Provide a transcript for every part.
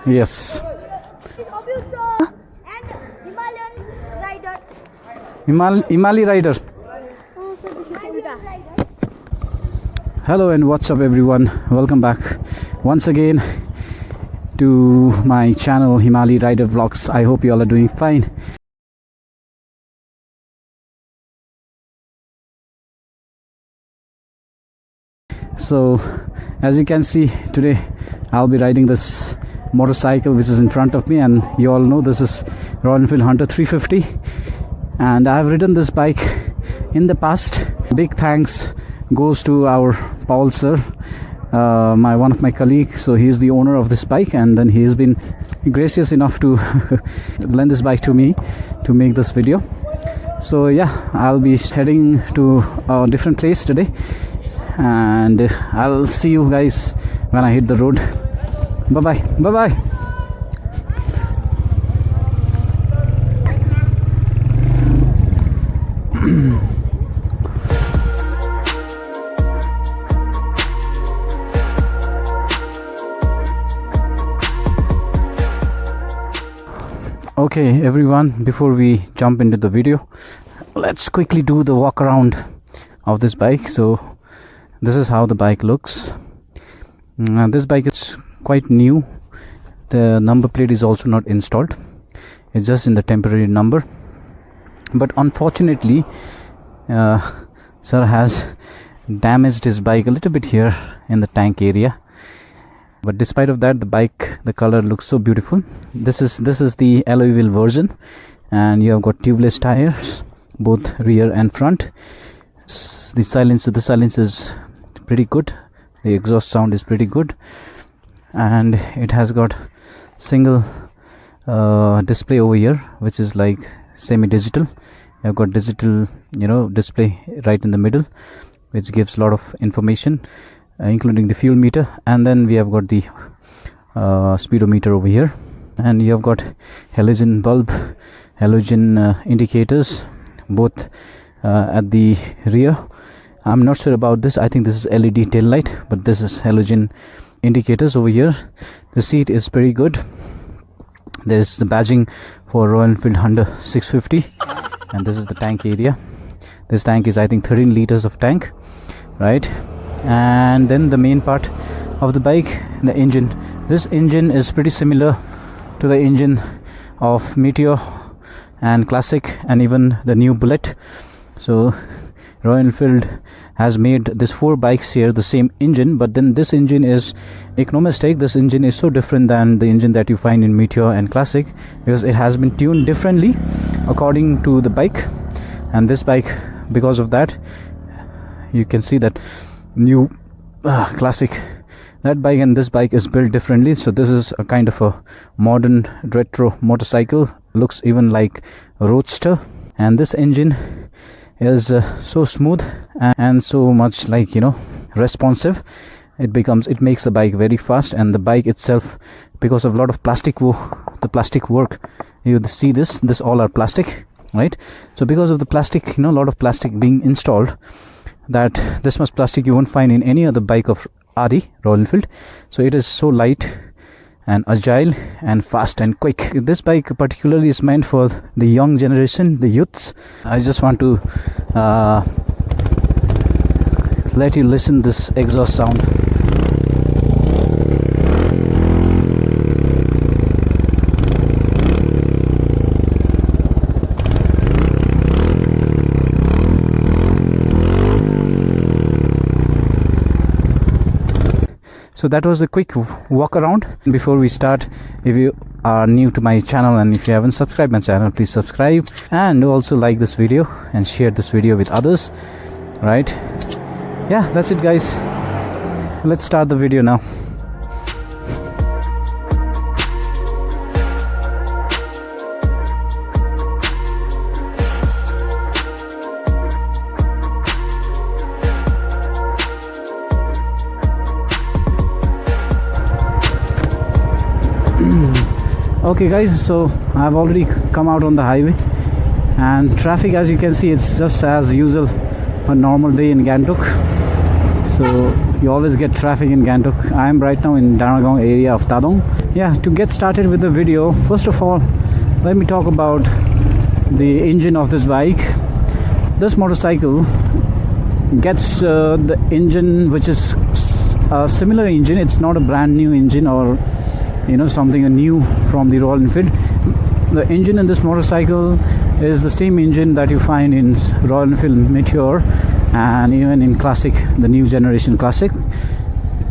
Yes. And Himalayan rider. Himali rider. Oh, so this is Fedak. Hello and what's up everyone, welcome back once again to my channel Himali Rider Vlogs. I hope you all are doing fine. So as you can see, today I'll be riding this motorcycle which is in front of me, and you all know this is Royal Enfield Hunter 350, and I have ridden this bike in the past. Big thanks goes to our Paul sir, one of my colleagues. So he is the owner of this bike, and then he has been gracious enough to lend this bike to me to make this video. So yeah, I'll be heading to a different place today, and I'll see you guys when I hit the road. Bye bye. Bye bye. Okay everyone, before we jump into the video, let's quickly do the walk around of this bike. So this is how the bike looks. This bike is quite new. The number plate is also not installed, it's just in the temporary number. But unfortunately sir has damaged his bike a little bit here in the tank area. But despite of that, the bike, the color looks so beautiful. This is the alloy wheel version, and you have got tubeless tires, both rear and front. The silence is pretty good. The exhaust sound is pretty good, and it has got single display over here, which is like semi-digital. You have got digital, display right in the middle, which gives a lot of information, including the fuel meter. And then we have got the speedometer over here, and you have got halogen bulb, halogen indicators, both at the rear. I'm not sure about this. I think this is LED tail light, but this is halogen indicators over here. The seat is pretty good. There's the badging for Royal Enfield Hunter 650, and this is the tank area. This tank is, I think, 13 liters of tank, right? And then the main part of the bike, the engine. This engine is pretty similar to the engine of Meteor and Classic and even the new Bullet. So Royal Enfield has made these 4 bikes here the same engine, but then this engine is, make no mistake, this engine is so different than the engine that you find in Meteor and Classic, because it has been tuned differently according to the bike. And this bike, because of that, you can see that new Classic, that bike and this bike is built differently. So this is a kind of a modern retro motorcycle, looks even like a roadster. And this engine is so smooth and so much like responsive. It makes the bike very fast. And the bike itself, because of a lot of plastic work, you see this all are plastic, right? So because of the plastic, a lot of plastic being installed, that this much plastic you won't find in any other bike of RE, Royal Enfield. So it is so light and agile and fast and quick. This bike particularly is meant for the young generation, the youths. I just want to let you listen this exhaust sound. So that was a quick walk around. Before we start, if you are new to my channel and if you haven't subscribed my channel, please subscribe, and also like this video and share this video with others, right? Yeah, that's it guys, let's start the video now. Okay guys, so I've already come out on the highway, and traffic, as you can see, it's just as usual a normal day in Gangtok. So you always get traffic in Gangtok. I am right now in Danagaon area of Tadong. Yeah, to get started with the video, first of all, let me talk about the engine of this bike. This motorcycle gets the engine which is a similar engine. It's not a brand new engine or something new from the Royal Enfield. The engine in this motorcycle is the same engine that you find in Royal Enfield Meteor and even in Classic, the new generation Classic.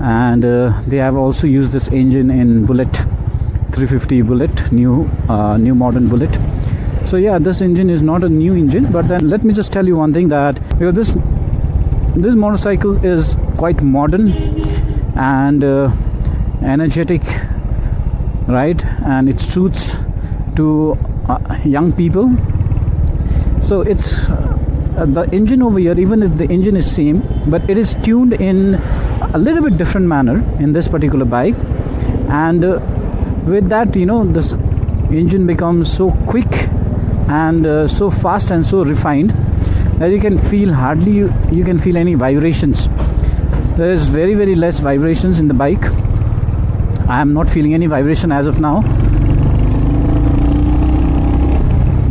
And they have also used this engine in Bullet 350 Bullet, new modern Bullet. So yeah, this engine is not a new engine, but then let me just tell you one thing, that because this motorcycle is quite modern and energetic, right, and it suits to young people. So it's the engine over here, even if the engine is same, but it is tuned in a little bit different manner in this particular bike. And with that, this engine becomes so quick and so fast and so refined that you can feel you can feel any vibrations. There is very, very less vibrations in the bike. I am not feeling any vibration as of now.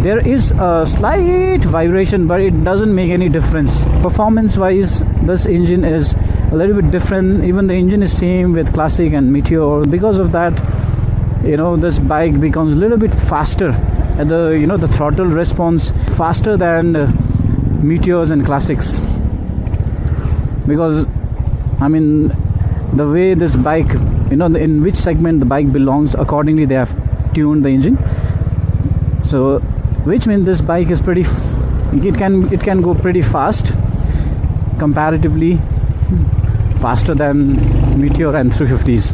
There is a slight vibration, but it doesn't make any difference. Performance wise, this engine is a little bit different. Even the engine is same with Classic and Meteor. Because of that, this bike becomes a little bit faster. The throttle response faster than Meteors and Classics. Because the way this bike, in which segment the bike belongs, accordingly they have tuned the engine. So which means this bike is it can go pretty fast, comparatively faster than Meteor and 350s.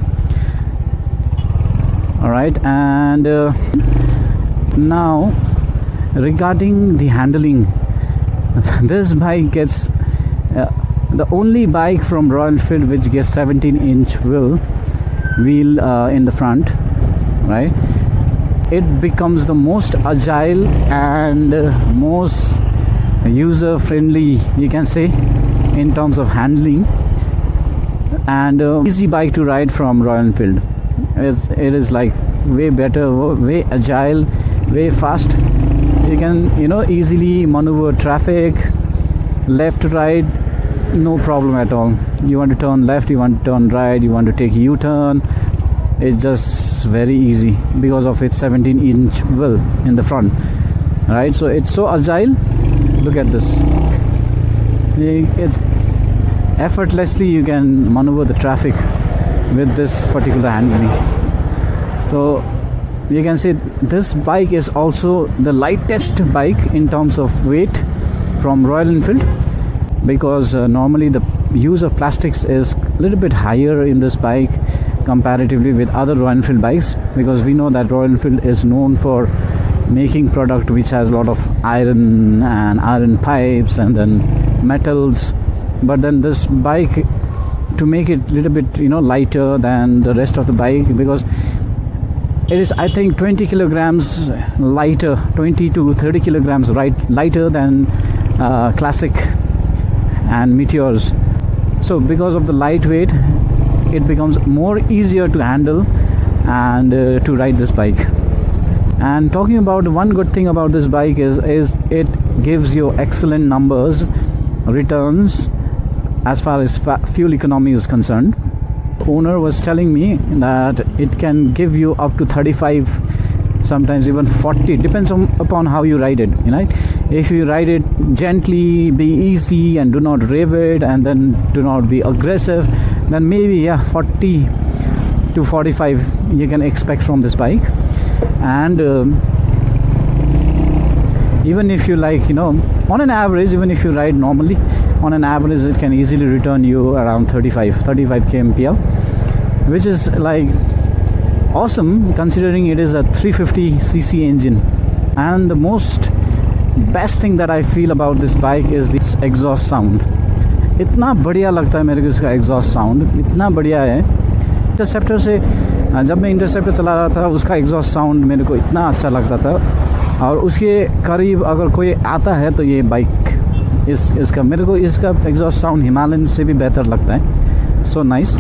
All right, and now regarding the handling, this bike gets the only bike from Royal Enfield which gets 17-inch wheel in the front, right? It becomes the most agile and most user friendly, you can say, in terms of handling, and easy bike to ride from Royal Enfield. It is like way better, way agile, way fast. You can easily maneuver traffic left to right, no problem at all. You want to turn left, you want to turn right, you want to take U-turn, it's just very easy because of its 17-inch wheel in the front, right? So it's so agile. Look at this. It's effortlessly you can maneuver the traffic with this particular handling. So you can say this bike is also the lightest bike in terms of weight from Royal Enfield, because normally the use of plastics is a little bit higher in this bike comparatively with other Royal Enfield bikes, because we know that Royal Enfield is known for making product which has a lot of iron and iron pipes and then metals. But then this bike, to make it a little bit lighter than the rest of the bike, because it is, I think, 20 kilograms lighter, 20 to 30 kilograms lighter than Classic and Meteors. So because of the lightweight, it becomes more easier to handle and to ride this bike. And talking about one good thing about this bike is it gives you excellent numbers, returns, as far as fuel economy is concerned. The owner was telling me that it can give you up to 35, sometimes even 40, depends upon how you ride it, If you ride it gently, be easy and do not rev it, and then do not be aggressive, then maybe 40 to 45 you can expect from this bike. And even if you on an average, even if you ride normally, on an average it can easily return you around 35 kmpl, which is like awesome considering it is a 350cc engine. And the best thing that I feel about this bike is this exhaust sound. इतना बढ़िया लगता है मेरे को इसका exhaust sound, इतना बढ़िया है। इंटरसेप्टर से जब मैं इंटरसेप्टर चला रहा था उसका एग्जॉस्ट साउंड मेरे को इतना अच्छा लगता था, और उसके करीब अगर कोई आता है तो ये बाइक इसका मेरे को इसका एग्जॉस्ट साउंड हिमालयन से भी बेहतर लगता है। so nice.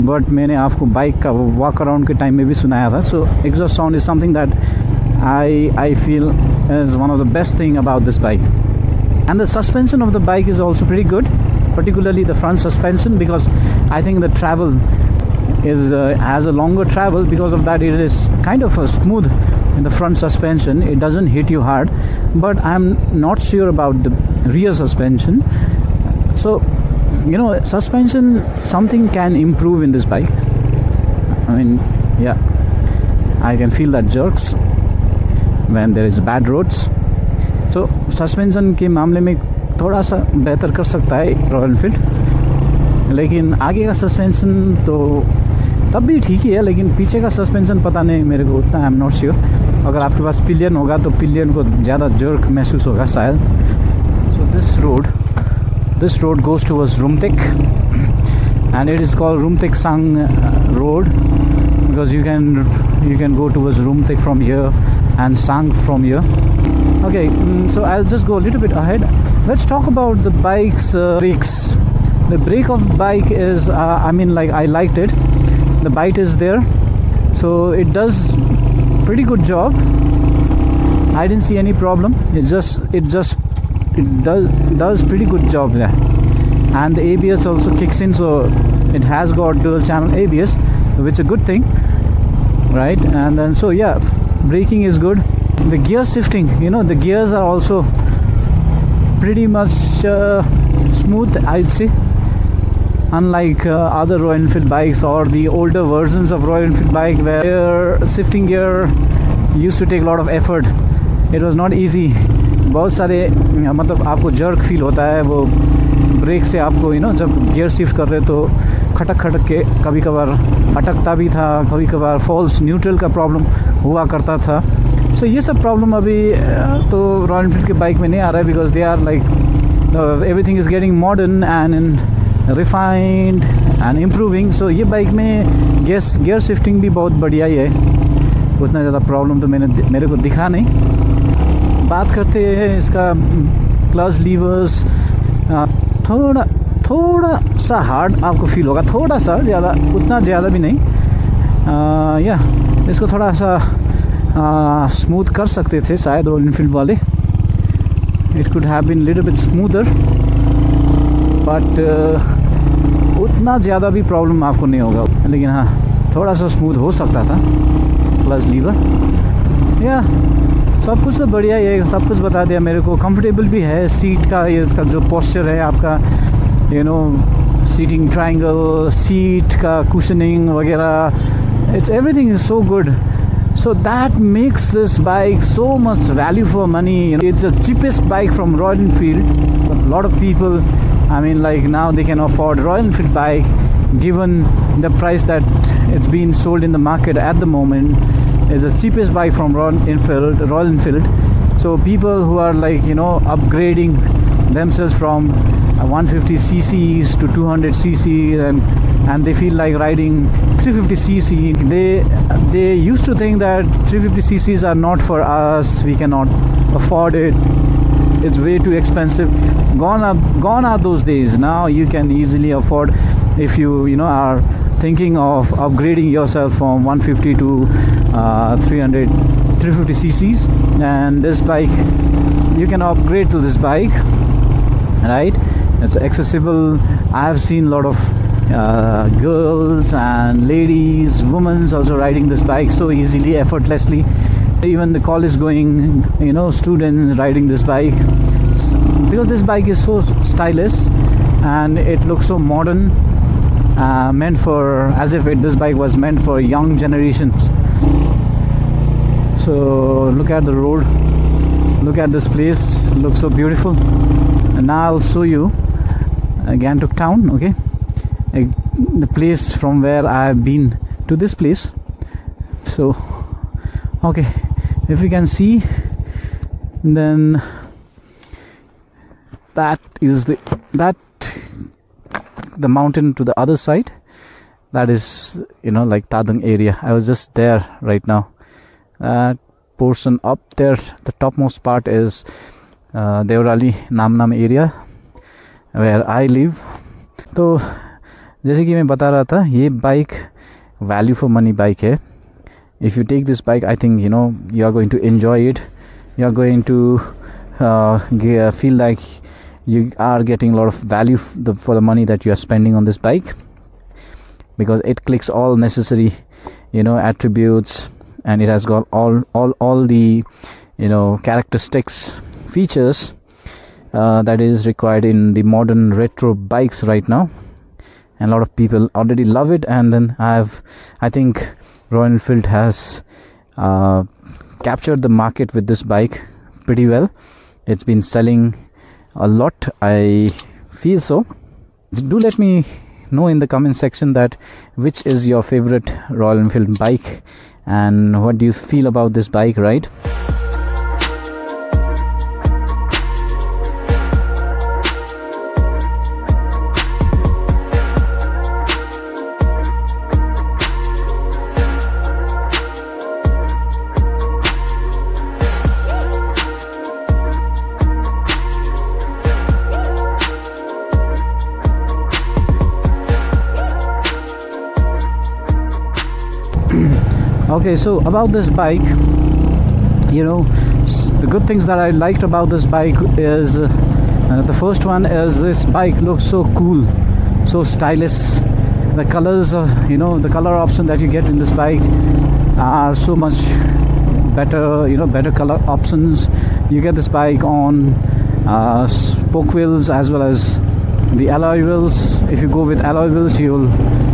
बट मैंने आपको बाइक का वॉक अराउंड के टाइम में भी सुनाया था. So exhaust sound is something that I feel is one of the best thing about this bike. And the suspension of the bike is also pretty good, particularly the front suspension, because I think the travel is has a longer travel. Because of that, it is kind of a smooth in the front suspension. It doesn't hit you hard, but I'm not sure about the rear suspension. So suspension, something can improve in this bike. I mean, yeah, I can feel that jerks when there is bad roads. So suspension के मामले में थोड़ा सा बेहतर कर सकता है royal Enfield, लेकिन आगे का सस्पेंशन तो तब भी ठीक ही है, लेकिन पीछे का सस्पेंशन पता नहीं मेरे को उतना, आई एम नॉट श्योर. अगर आपके पास पिलियन होगा तो पिलियन को ज़्यादा जर्क महसूस होगा शायद. So this road goes towards Rumtek, and it is called Rumtek Sang road because you can go towards Rumtek from here and Sang from here. Okay, so I'll just go a little bit ahead. Let's talk about the bike's brakes. The brake of bike is I liked it. The bite is there, so it does pretty good job. I didn't see any problem. It does pretty good job there. And the ABS also kicks in, so it has got dual channel ABS, which is a good thing, right? And then so yeah, braking is good. The gear shifting, the gears are also pretty much smooth, I'd say, unlike other Royal Enfield bikes or the older versions of Royal Enfield bike, where shifting gear used to take a lot of effort. It was not easy. बहुत सारे मतलब आपको jerk feel होता है वो break से आपको जब गियर शिफ्ट कर रहे तो खटक के कभी कभार अटकता भी था, कभी कभार फॉल्स न्यूट्रल का प्रॉब्लम हुआ करता था. सो ये सब प्रॉब्लम अभी तो रॉयल एनफील्ड के बाइक में नहीं आ रहा है, because they are like everything is getting modern and refined and improving. So ये बाइक में गियर शिफ्टिंग भी बहुत बढ़िया ही है. उतना ज़्यादा प्रॉब्लम तो मेरे को दिखा नहीं. बात करते हैं इसका क्लच लीवर्स, थोड़ा सा हार्ड आपको फील होगा, थोड़ा सा ज़्यादा, उतना ज़्यादा भी नहीं. या इसको थोड़ा सा स्मूथ कर सकते थे शायद रॉयल एनफील्ड वाले. It could have been little bit smoother, but उतना ज़्यादा भी प्रॉब्लम आपको नहीं होगा. लेकिन हाँ, थोड़ा सा स्मूथ हो सकता था क्लच लीवर. या सब कुछ तो बढ़िया ही है, सब कुछ बता दिया मेरे को. कंफर्टेबल भी है सीट का, ये इसका जो पोस्चर है आपका, सीटिंग ट्रायंगल, सीट का कुशनिंग वगैरह, it's everything is so good. So that makes this bike so much value for money. It's the cheapest bike from Royal Enfield. A lot of people, now they can afford Royal Enfield bike given the price that it's being sold in the market at the moment. Is the cheapest bike from Royal Enfield. So people who are upgrading themselves from 150 cc's to 200 cc's and they feel like riding 350 cc. They used to think that 350 cc's are not for us, we cannot afford it, it's way too expensive. Gone are those days. Now you can easily afford, if you are thinking of upgrading yourself from 150 to 350 cc's, and this bike, you can upgrade to this bike, right? It's accessible. I have seen a lot of girls and ladies, women also riding this bike so easily, effortlessly. Even the college going students riding this bike, because this bike is so stylish and it looks so modern, meant for, as if this bike was meant for young generations. So look at the road, look at this place, looks so beautiful. And now I'll show you Gangtok town. Okay, the place from where I have been to this place. So okay, if you can see, then that is the mountain to the other side. That is like Tadang area. I was just there right now. That portion up there, the topmost part is Deorali Namnam area where I live. तो जैसे कि मैं बता रहा था, ये bike value for money bike है. If you take this bike, I think you are going to enjoy it. You are going to feel like you are getting a lot of value for the money that you are spending on this bike, because it clicks all necessary attributes, and it has got all the characteristics, features that is required in the modern retro bikes right now, and a lot of people already love it. And then I think Royal Enfield has captured the market with this bike pretty well. It's been selling a lot, I feel so. Do let me know in the comment section that which is your favorite Royal Enfield bike, and what do you feel about this bike ride. Okay, so about this bike, the good things that I liked about this bike is the first one is this bike looks so cool, so stylish. The colors, the color option that you get in this bike are so much better, better color options. You get this bike on spoke wheels as well as the alloy wheels. If you go with alloy wheels, you'll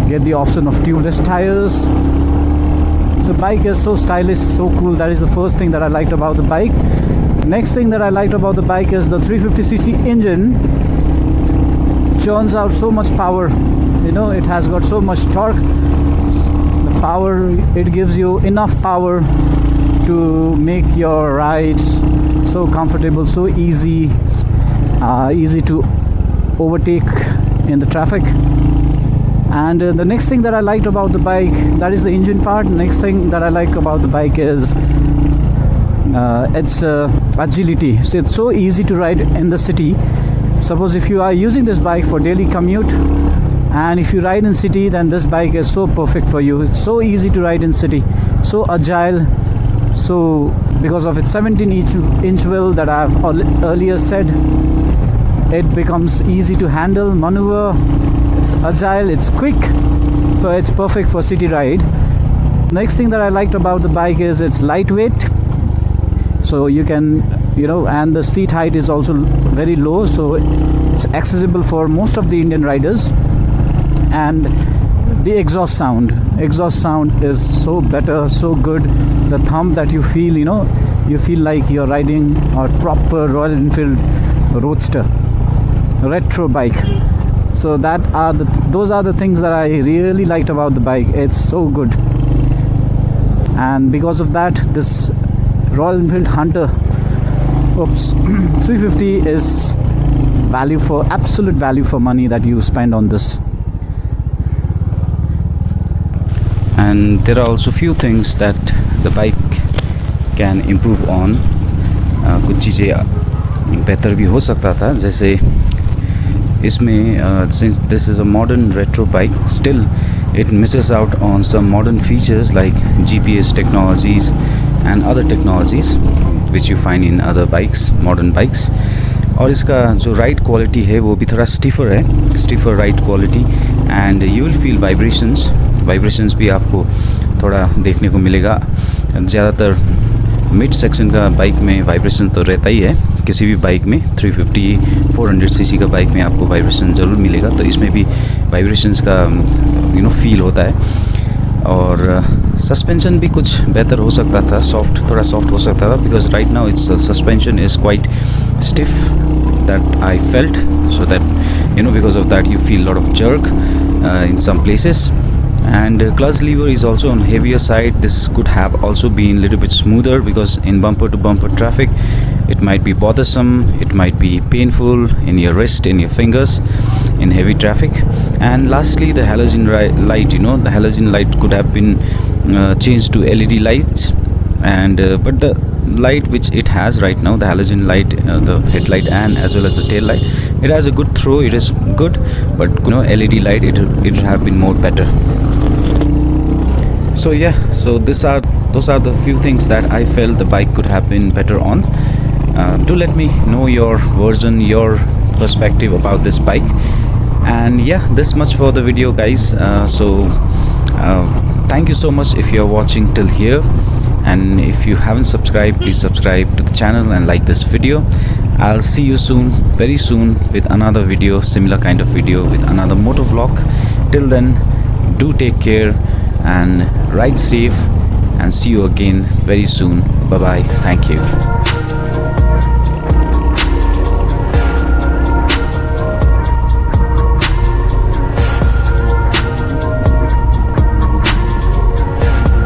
get the option of tubeless tires. The bike is so stylish, so cool. That is the first thing that I liked about the bike. Next thing that I liked about the bike is the 350cc engine churns out so much power. It has got so much torque. The power, it gives you enough power to make your rides so comfortable, so easy to overtake in the traffic. And the next thing that I liked about the bike, that is the engine part. Next thing that I like about the bike is its agility. So it's so easy to ride in the city. Suppose if you are using this bike for daily commute, and if you ride in city, then this bike is so perfect for you. It's so easy to ride in city, so agile. So because of its 17-inch wheel that I have earlier said, it becomes easy to handle, maneuver. It's agile, it's quick, so it's perfect for city ride. Next thing that I liked about the bike is it's lightweight, so you can and the seat height is also very low, so it's accessible for most of the Indian riders. And the exhaust sound is so better, so good. The thump that you feel, you feel like you're riding a proper Royal Enfield roadster retro bike. So those are the things that I really liked about the bike. It's so good, and because of that, this Royal Enfield Hunter 350 is absolute value for money that you spend on this. And there are also few things that the bike can improve on. कुछ चीज़ें बेहतर भी हो सकता था, जैसे इसमें since this is a modern retro bike, still it misses out on some modern features like GPS technologies and other technologies which you find in other bikes, modern bikes. और इसका जो राइड क्वालिटी है वो भी थोड़ा stiffer ride quality, and you will feel vibrations भी आपको थोड़ा देखने को मिलेगा. ज़्यादातर मिड सेक्शन का बाइक में वाइब्रेशन तो रहता ही है, किसी भी बाइक में 350-400 सीसी का बाइक में आपको वाइब्रेशन ज़रूर मिलेगा. तो इसमें भी वाइब्रेशंस का फील होता है. और सस्पेंशन भी कुछ बेहतर हो सकता था, थोड़ा सॉफ्ट हो सकता था, because right now it's suspension is quite stiff that I felt, so that because of that you feel a lot of jerk in some places. And clutch lever is also on heavier side. This could have also been a little bit smoother, because in bumper to bumper traffic it might be bothersome, it might be painful in your wrist, in your fingers in heavy traffic. And lastly, the halogen light, the halogen light could have been changed to LED lights, and but the light which it has right now, the halogen light, the headlight and as well as the tail light, it has a good throw, it is good, but LED light, it would have been more better. So yeah, so those are the few things that I felt the bike could have been better on. Do let me know your version, your perspective about this bike. And yeah, this much for the video, guys. Thank you so much if you are watching till here, and if you haven't subscribed, please subscribe to the channel and like this video. I'll see you soon, very soon, with another video, similar kind of video, with another motor vlog. Till then, do take care and ride safe, and see you again very soon. Bye bye. Thank you.